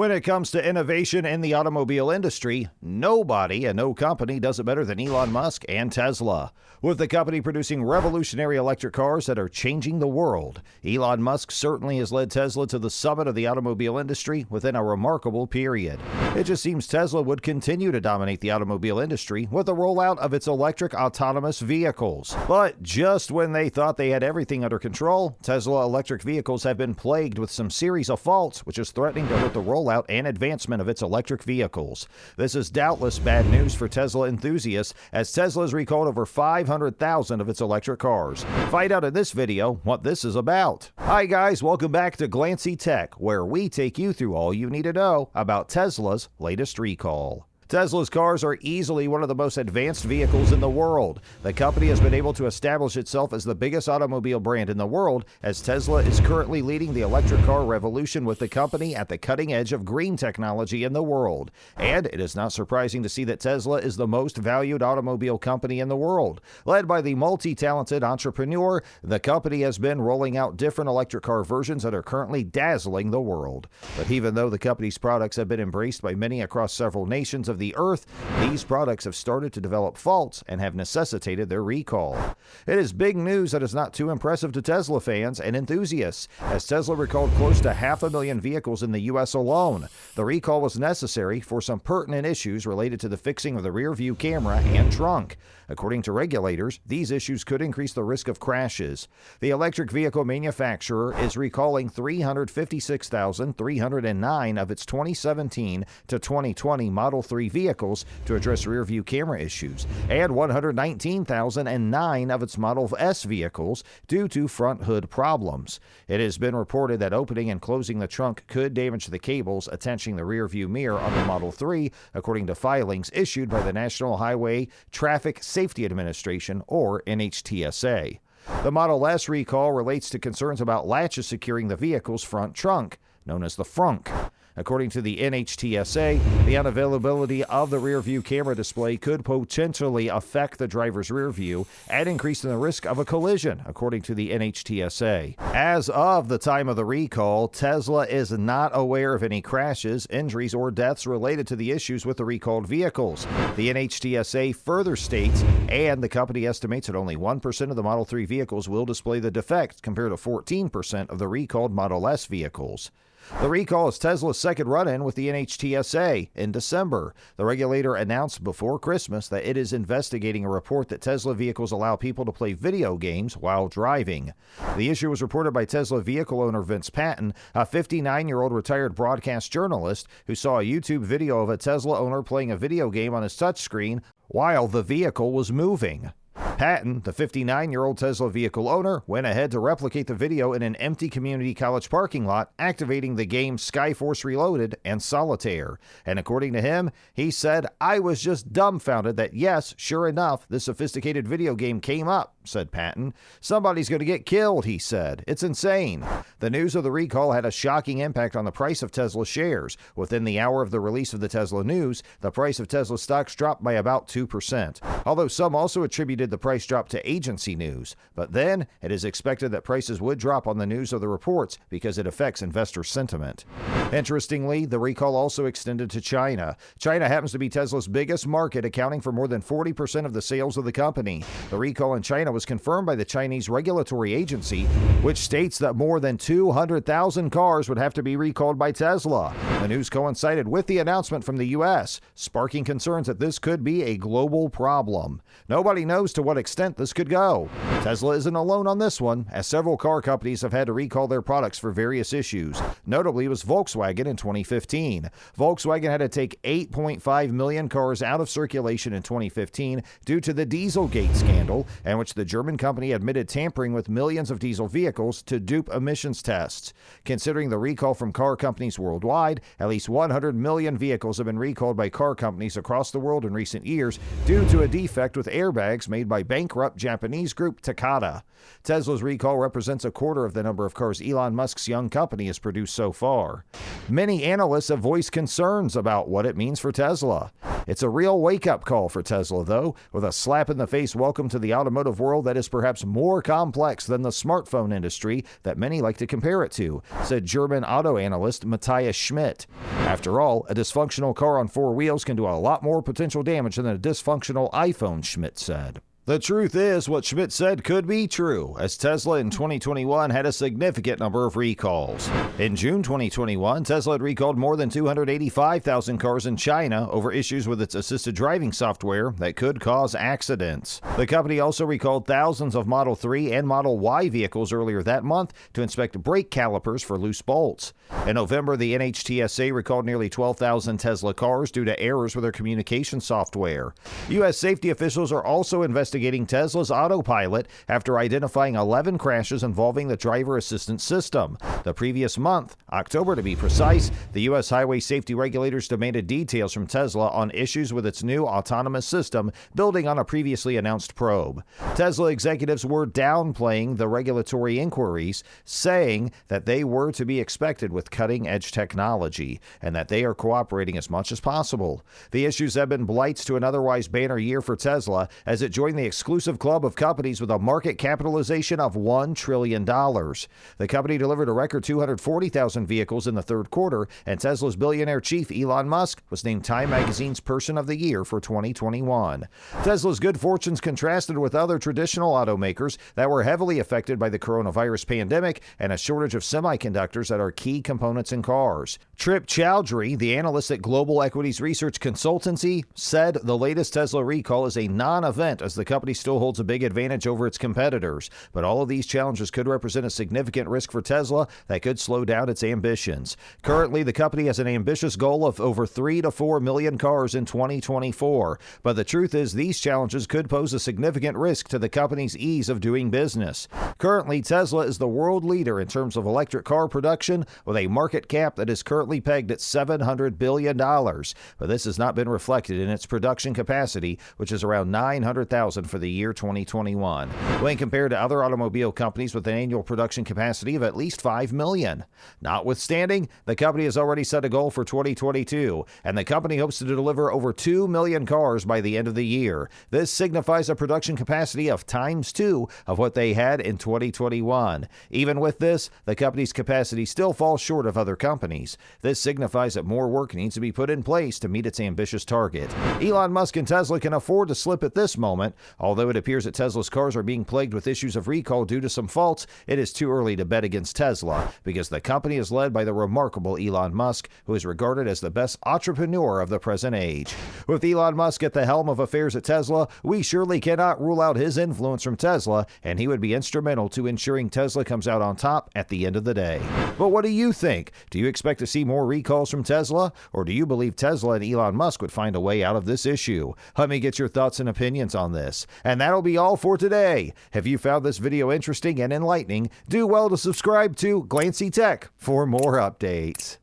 When it comes to innovation in the automobile industry, nobody and no company does it better than Elon Musk and Tesla. With the company producing revolutionary electric cars that are changing the world, Elon Musk certainly has led Tesla to the summit of the automobile industry within a remarkable period. It just seems Tesla would continue to dominate the automobile industry with the rollout of its electric autonomous vehicles. But just when they thought they had everything under control, Tesla electric vehicles have been plagued with some series of faults, which is threatening to hurt the rollout and advancement of its electric vehicles. This is doubtless bad news for Tesla enthusiasts, as Tesla has recalled over 500,000 of its electric cars. Find out in this video what this is about. Hi guys, welcome back to Glancy Tech, where we take you through all you need to know about Tesla's latest recall. Tesla's cars are easily one of the most advanced vehicles in the world. The company has been able to establish itself as the biggest automobile brand in the world, as Tesla is currently leading the electric car revolution with the company at the cutting edge of green technology in the world. And it is not surprising to see that Tesla is the most valued automobile company in the world. Led by the multi-talented entrepreneur, the company has been rolling out different electric car versions that are currently dazzling the world. But even though the company's products have been embraced by many across several nations of the earth, these products have started to develop faults and have necessitated their recall. It is big news that is not too impressive to Tesla fans and enthusiasts, as Tesla recalled close to 500,000 vehicles in the US alone. The recall was necessary for some pertinent issues related to the fixing of the rear view camera and trunk. According to regulators, these issues could increase the risk of crashes. The electric vehicle manufacturer is recalling 356,309 of its 2017 to 2020 Model 3 vehicles to address rear view camera issues, and 119,009 of its Model S vehicles due to front hood problems. It has been reported that opening and closing the trunk could damage the cables attaching the rear view mirror on the Model 3, according to filings issued by the National Highway Traffic Safety Administration, or NHTSA. The Model S recall relates to concerns about latches securing the vehicle's front trunk, known as the frunk. According to the NHTSA, the unavailability of the rear view camera display could potentially affect the driver's rear view and increase the risk of a collision, according to the NHTSA. As of the time of the recall, Tesla is not aware of any crashes, injuries, or deaths related to the issues with the recalled vehicles. The NHTSA further states, and the company estimates that only 1% of the Model 3 vehicles will display the defect, compared to 14% of the recalled Model S vehicles. The recall is Tesla's second run-in with the NHTSA in December. The regulator announced before Christmas that it is investigating a report that Tesla vehicles allow people to play video games while driving. The issue was reported by Tesla vehicle owner Vince Patton, a 59-year-old retired broadcast journalist who saw a YouTube video of a Tesla owner playing a video game on his touchscreen while the vehicle was moving. Patton, the 59-year-old Tesla vehicle owner, went ahead to replicate the video in an empty community college parking lot, activating the games Skyforce Reloaded and Solitaire. And according to him, he said, "I was just dumbfounded that yes, sure enough, this sophisticated video game came up," said Patton. "Somebody's going to get killed," he said. "It's insane." The news of the recall had a shocking impact on the price of Tesla shares. Within the hour of the release of the Tesla news, the price of Tesla stocks dropped by about 2%, although some also attributed the price drop to agency news. But then, it is expected that prices would drop on the news of the reports because it affects investor sentiment. Interestingly, the recall also extended to China. China happens to be Tesla's biggest market, accounting for more than 40% of the sales of the company. The recall in China was confirmed by the Chinese regulatory agency, which states that more than 200,000 cars would have to be recalled by Tesla. The news coincided with the announcement from the U.S., sparking concerns that this could be a global problem. Nobody knows to what extent this could go. Tesla isn't alone on this one, as several car companies have had to recall their products for various issues. Notably was Volkswagen in 2015. Volkswagen had to take 8.5 million cars out of circulation in 2015 due to the Dieselgate scandal, in which the German company admitted tampering with millions of diesel vehicles to dupe emissions tests. Considering the recall from car companies worldwide, at least 100 million vehicles have been recalled by car companies across the world in recent years due to a defect with airbags made by bankrupt Japanese group Takata. Tesla's recall represents a quarter of the number of cars Elon Musk's young company has produced so far. Many analysts have voiced concerns about what it means for Tesla. It's a real wake-up call for Tesla, though, with a slap-in-the-face welcome to the automotive world that is perhaps more complex than the smartphone industry that many like to compare it to, said German auto analyst Matthias Schmidt. After all, a dysfunctional car on four wheels can do a lot more potential damage than a dysfunctional iPhone, Schmidt said. The truth is, what Schmidt said could be true, as Tesla in 2021 had a significant number of recalls. In June 2021, Tesla had recalled more than 285,000 cars in China over issues with its assisted driving software that could cause accidents. The company also recalled thousands of Model 3 and Model Y vehicles earlier that month to inspect brake calipers for loose bolts. In November, the NHTSA recalled nearly 12,000 Tesla cars due to errors with their communication software. U.S. safety officials are also investigating Tesla's autopilot after identifying 11 crashes involving the driver assistance system. The previous month, October to be precise, the U.S. highway safety regulators demanded details from Tesla on issues with its new autonomous system, building on a previously announced probe. Tesla executives were downplaying the regulatory inquiries, saying that they were to be expected with cutting-edge technology and that they are cooperating as much as possible. The issues have been blights to an otherwise banner year for Tesla as it joined the exclusive club of companies with a market capitalization of $1 trillion. The company delivered a record 240,000 vehicles in the third quarter, and Tesla's billionaire chief Elon Musk was named Time Magazine's Person of the Year for 2021. Tesla's good fortunes contrasted with other traditional automakers that were heavily affected by the coronavirus pandemic and a shortage of semiconductors that are key components in cars. Trip Chowdhury, the analyst at Global Equities Research Consultancy, said the latest Tesla recall is a non-event as the company still holds a big advantage over its competitors, but all of these challenges could represent a significant risk for Tesla that could slow down its ambitions. Currently, the company has an ambitious goal of over 3 to 4 million cars in 2024, but the truth is these challenges could pose a significant risk to the company's ease of doing business. Currently, Tesla is the world leader in terms of electric car production with a market cap that is currently pegged at $700 billion, but this has not been reflected in its production capacity, which is around 900,000 for the year 2021, when compared to other automobile companies with an annual production capacity of at least 5 million. Notwithstanding, the company has already set a goal for 2022, and the company hopes to deliver over 2 million cars by the end of the year. This signifies a production capacity of ×2 of what they had in 2021. Even with this, the company's capacity still falls short of other companies. This signifies that more work needs to be put in place to meet its ambitious target. Elon Musk and Tesla can afford to slip at this moment. Although it appears that Tesla's cars are being plagued with issues of recall due to some faults, it is too early to bet against Tesla because the company is led by the remarkable Elon Musk, who is regarded as the best entrepreneur of the present age. With Elon Musk at the helm of affairs at Tesla, we surely cannot rule out his influence from Tesla, and he would be instrumental to ensuring Tesla comes out on top at the end of the day. But what do you think? Do you expect to see more recalls from Tesla, or do you believe Tesla and Elon Musk would find a way out of this issue? Let me get your thoughts and opinions on this. And that'll be all for today. If you found this video interesting and enlightening, do well to subscribe to Glancy Tech for more updates.